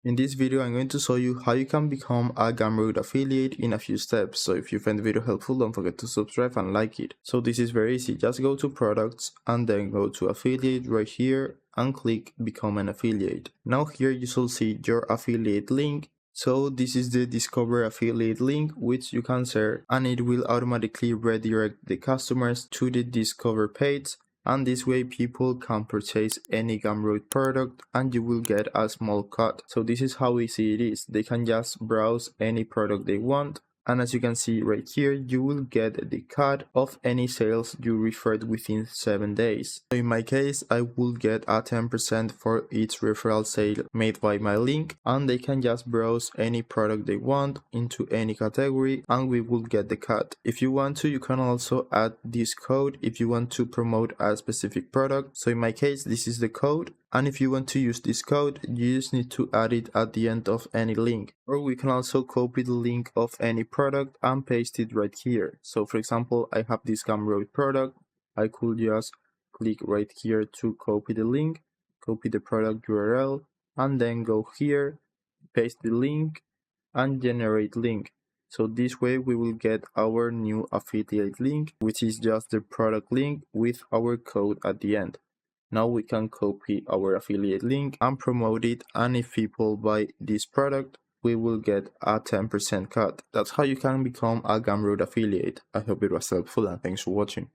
In this video, I'm going to show you how you can become a Gumroad affiliate in a few steps. So if you find the video helpful, don't forget to subscribe and like it. So this is very easy. Just go to products and then go to affiliate right here and click become an affiliate. Now here you should see your affiliate link. So this is the discover affiliate link which you can share, and it will automatically redirect the customers to the discover page. And this way people can purchase any Gumroad product and you will get a small cut. So this is how easy it is. They can just browse any product they want, and as you can see right here, you will get the cut of any sales you referred within 7 days. So in my case, I will get a 10% for each referral sale made by my link, and they can just browse any product they want into any category and we will get the cut. If you want to, you can also add this code if you want to promote a specific product. So in my case, this is the code. And if you want to use this code, you just need to add it at the end of any link. Or we can also copy the link of any product and paste it right here. So for example, I have this Gumroad product. I could just click right here to copy the link, copy the product URL, and then go here, paste the link, and generate link. So this way we will get our new affiliate link, which is just the product link with our code at the end. Now we can copy our affiliate link and promote it, and if people buy this product, we will get a 10% cut. That's how you can become a Gumroad affiliate. I hope it was helpful and thanks for watching.